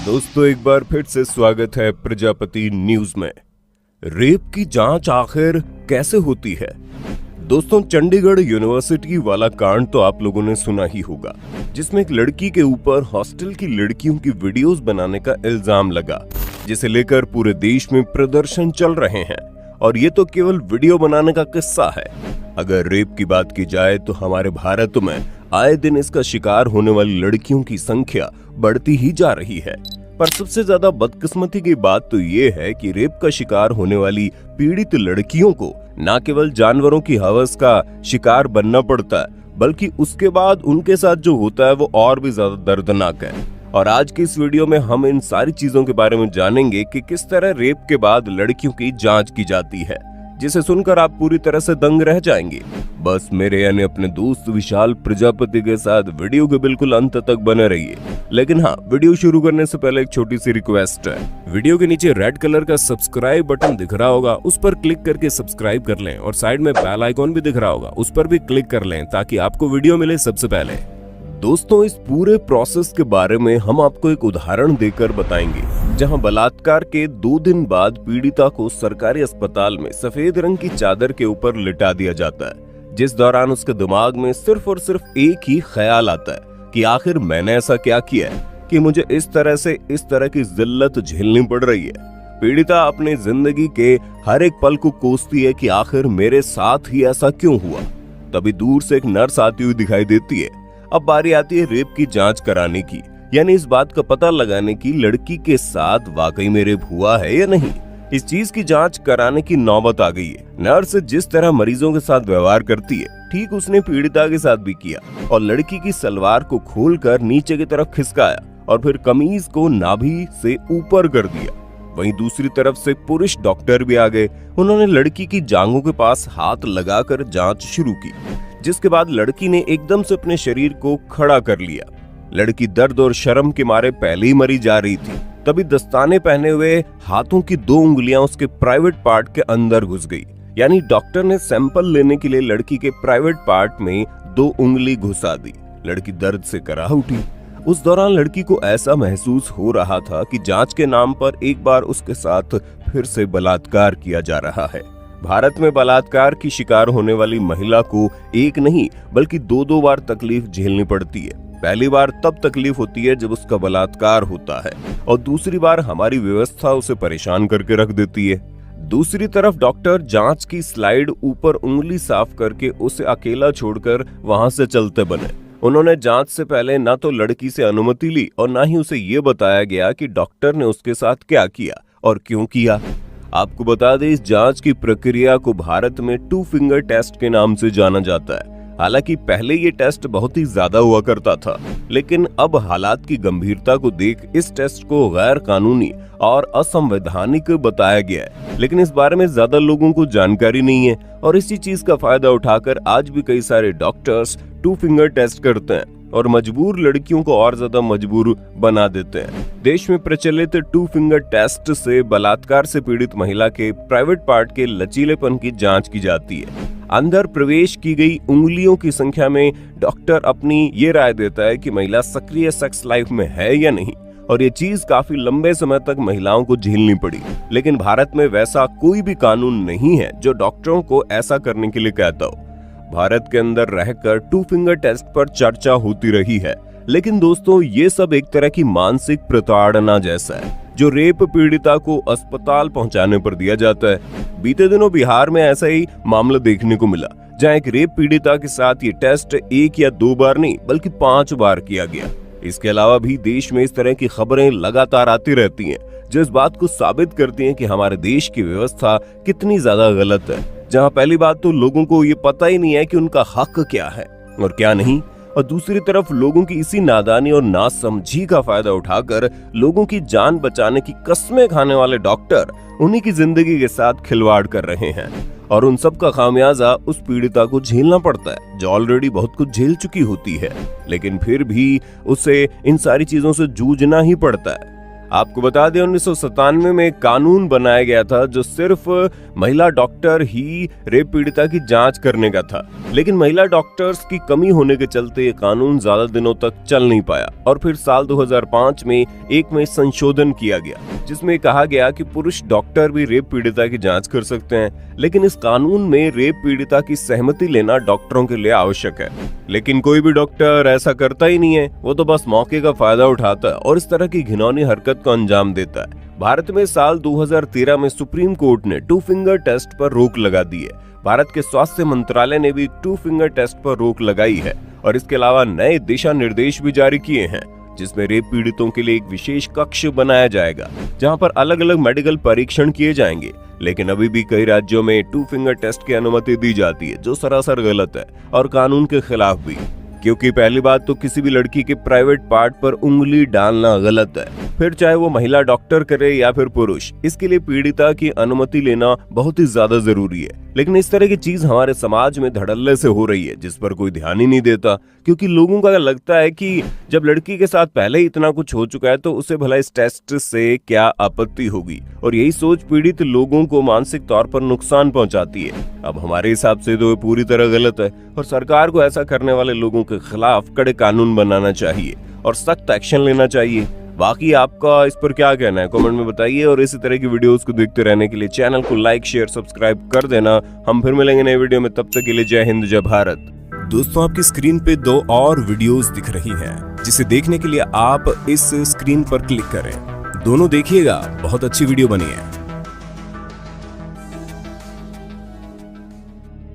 दोस्तों एक बार फिर से स्वागत है प्रजापति न्यूज में। रेप की जांच आखिर कैसे होती है? दोस्तों, चंडीगढ़ यूनिवर्सिटी वाला कांड तो आप लोगों ने सुना ही होगा, जिसमें एक लड़की के ऊपर हॉस्टल की लड़कियों की वीडियोस बनाने का इल्जाम लगा, जिसे लेकर पूरे देश में प्रदर्शन चल रहे हैं। और ये तो केवल वीडियो बनाने का किस्सा है। अगर रेप की बात की जाए तो हमारे भारत में आए दिन इसका शिकार होने वाली लड़कियों की संख्या बढ़ती ही जा रही है। पर सबसे ज्यादा बदकिस्मती की बात तो ये है कि रेप का शिकार होने वाली पीड़ित लड़कियों को न केवल जानवरों की हवस का शिकार बनना पड़ता है, बल्कि उसके बाद उनके साथ जो होता है वो और भी ज्यादा दर्दनाक है। और आज की इस वीडियो में हम इन सारी चीजों के बारे में जानेंगे कि किस तरह रेप के बाद लड़कियों की जांच की जाती है, जिसे सुनकर आप पूरी तरह से दंग रह जाएंगे। बस मेरे यानी अपने दोस्त विशाल प्रजापति के साथ वीडियो के बिल्कुल अंत तक बने रहिए। लेकिन हाँ, वीडियो शुरू करने से पहले एक छोटी सी रिक्वेस्ट है। वीडियो के नीचे रेड कलर का सब्सक्राइब बटन दिख रहा होगा, उस पर क्लिक करके सब्सक्राइब कर लें। और साइड में बेल आइकॉन भी दिख रहा होगा, उस पर भी क्लिक कर लें ताकि आपको वीडियो मिले सबसे पहले। दोस्तों, इस पूरे प्रोसेस के बारे में हम आपको एक उदाहरण देकर बताएंगे, जहां बलात्कार के 2 दिन बाद पीड़िता को सरकारी अस्पताल में सफेद रंग की चादर के ऊपर लिटा दिया जाता है, जिस दौरान उसके दिमाग में सिर्फ और सिर्फ एक ही ख्याल आता है कि आखिर मैंने ऐसा क्या किया है कि मुझे इस तरह की जिल्लत झेलनी पड़ रही है। पीड़िता अपनी जिंदगी के हर एक पल को कोसती है कि आखिर मेरे साथ ही ऐसा क्यों हुआ। तभी दूर से एक नर्स आती हुई दिखाई देती है। अब बारी आती है रेप की जांच कराने की, यानी इस बात का पता लगाने की लड़की के साथ वाकई में रेप हुआ है या नहीं। इस चीज की जांच कराने की नौबत आ गई है। नर्स जिस तरह मरीजों के साथ व्यवहार करती है, ठीक उसने पीड़िता के साथ भी किया और लड़की की सलवार को खोलकर नीचे की तरफ खिसकाया और फिर कमीज को नाभि से ऊपर कर दिया। वहीं दूसरी तरफ से पुरुष डॉक्टर भी आ गए। उन्होंने लड़की की जांघों के पास हाथ लगाकर जांच शुरू की, जिसके बाद लड़की ने एकदम से अपने शरीर को खड़ा कर लिया। लड़की दर्द और शर्म के मारे पहले ही मरी जा रही थी। तभी दस्ताने पहने हुए हाथों की 2 उंगलियां उसके प्राइवेट पार्ट के अंदर घुस गई। यानी डॉक्टर ने सैंपल लेने के लिए लड़की के प्राइवेट पार्ट में 2 उंगली घुसा दी। लड़की दर्द से कराह उठी। उस दौरान लड़की को ऐसा महसूस हो रहा था कि जांच के नाम पर एक बार उसके साथ फिर से बलात्कार किया जा रहा है। भारत में बलात्कार की शिकार होने वाली महिला को एक नहीं बल्कि 2-2 बार तकलीफ झेलनी पड़ती है। पहली बार तब तकलीफ होती है जब उसका बलात्कार होता है, और दूसरी बार हमारी व्यवस्था उसे परेशान करके रख देती है। दूसरी तरफ डॉक्टर जांच की स्लाइड ऊपर उंगली साफ करके उसे अकेला छोड़कर वहां से चलते बने। उन्होंने जांच से पहले ना तो लड़की से अनुमति ली और ना ही उसे ये बताया गया कि डॉक्टर ने उसके साथ क्या किया और क्यों किया। आपको बता दें, इस जांच की प्रक्रिया को भारत में 2 फिंगर टेस्ट के नाम से जाना जाता है। हालांकि पहले ये टेस्ट बहुत ही ज्यादा हुआ करता था, लेकिन अब हालात की गंभीरता को देख इस टेस्ट को गैर कानूनी और असंवैधानिक बताया गया है। लेकिन इस बारे में ज्यादा लोगों को जानकारी नहीं है, और इसी चीज का फायदा उठाकर आज भी कई सारे डॉक्टर्स 2 फिंगर टेस्ट करते हैं और मजबूर लड़कियों को और ज्यादा मजबूर बना देते हैं। देश में प्रचलित 2 फिंगर टेस्ट से बलात्कार से पीड़ित महिला के प्राइवेट पार्ट के लचीलेपन की जांच की जाती है। अंदर प्रवेश की गई उंगलियों की संख्या में डॉक्टर अपनी ये राय देता है कि महिला सक्रिय सेक्स लाइफ में है या नहीं, और ये चीज काफी लंबे समय तक महिलाओं को झेलनी पड़ी। लेकिन भारत में वैसा कोई भी कानून नहीं है जो डॉक्टरों को ऐसा करने के लिए कहता हो। भारत के अंदर रहकर 2 फिंगर टेस्ट पर चर्चा होती रही है, लेकिन दोस्तों ये सब एक तरह की मानसिक प्रताड़ना जैसा है जो रेप पीड़िता को अस्पताल पहुंचाने पर दिया जाता है। बीते दिनों बिहार में ऐसा ही मामला देखने को मिला, जहां एक रेप पीड़िता के साथ ये टेस्ट 1 या 2 बार नहीं बल्कि 5 बार किया गया। इसके अलावा भी देश में इस तरह की खबरें लगातार आती रहती हैं, जो इस बात को साबित करती हैं कि हमारे देश की व्यवस्था कितनी ज्यादा गलत है। जहां पहली बात तो लोगों को ये पता ही नहीं है कि उनका हक क्या है और क्या नहीं, और दूसरी तरफ लोगों की इसी नादानी और नासमझी का फायदा उठाकर लोगों की जान बचाने की कस्में खाने वाले डॉक्टर उन्हीं की जिंदगी के साथ खिलवाड़ कर रहे हैं। और उन सब का खामियाजा उस पीड़िता को झेलना पड़ता है, जो ऑलरेडी बहुत कुछ झेल चुकी होती है, लेकिन फिर भी उसे इन सारी चीजों से जूझना ही पड़ता है। आपको बता दें 1997 में एक कानून बनाया गया था जो सिर्फ महिला डॉक्टर ही रेप पीड़िता की जांच करने का था, लेकिन महिला डॉक्टर्स की कमी होने के चलते ये कानून ज्यादा दिनों तक चल नहीं पाया और फिर साल 2005 में एक में संशोधन किया गया जिसमें कहा गया कि पुरुष डॉक्टर भी रेप पीड़िता की जांच कर सकते हैं, लेकिन इस कानून में रेप पीड़िता की सहमति लेना डॉक्टरों के लिए आवश्यक है। लेकिन कोई भी डॉक्टर ऐसा करता ही नहीं है, वो तो बस मौके का फायदा उठाता है और इस तरह की घिनौनी हरकत को अंजाम देता है। भारत में साल 2013 में सुप्रीम कोर्ट ने 2 फिंगर टेस्ट पर रोक लगा दी है। भारत के स्वास्थ्य मंत्रालय ने भी 2 फिंगर टेस्ट पर रोक लगाई है और इसके अलावा नए दिशा निर्देश भी जारी किए हैं जिसमें रेप पीड़ितों के लिए एक विशेष कक्ष बनाया जाएगा जहां पर अलग अलग मेडिकल परीक्षण किए जाएंगे। लेकिन अभी भी कई राज्यों में 2 फिंगर टेस्ट की अनुमति दी जाती है जो सरासर गलत है और कानून के खिलाफ भी, क्योंकि पहली बात तो किसी भी लड़की के प्राइवेट पार्ट पर उंगली डालना गलत है, फिर चाहे वो महिला डॉक्टर करे या फिर पुरुष, इसके लिए पीड़िता की अनुमति लेना बहुत ही ज्यादा जरूरी है। लेकिन इस तरह की चीज हमारे समाज में धड़ल्ले से हो रही है जिस पर कोई ध्यान ही नहीं देता, क्योंकि लोगों का लगता है कि जब लड़की के साथ पहले ही इतना कुछ हो चुका है तो उसे भला इस टेस्ट से क्या आपत्ति होगी, और यही सोच पीड़ित लोगों को मानसिक तौर पर नुकसान पहुंचाती है। अब हमारे हिसाब से तो पूरी तरह गलत है और सरकार को ऐसा करने वाले लोगों के खिलाफ कड़े कानून बनाना चाहिए और सख्त एक्शन लेना चाहिए। बाकी आपका इस पर क्या कहना है कमेंट में बताइए और इसी तरह की वीडियोस को देखते रहने के लिए चैनल को लाइक शेयर सब्सक्राइब कर देना। हम फिर मिलेंगे नए वीडियो में, तब तक के लिए जय हिंद जय भारत। दोस्तों आपकी स्क्रीन पे 2 और वीडियोस दिख रही हैं जिसे देखने के लिए आप इस स्क्रीन पर क्लिक करें। दोनों देखिएगा, बहुत अच्छी वीडियो बनी है।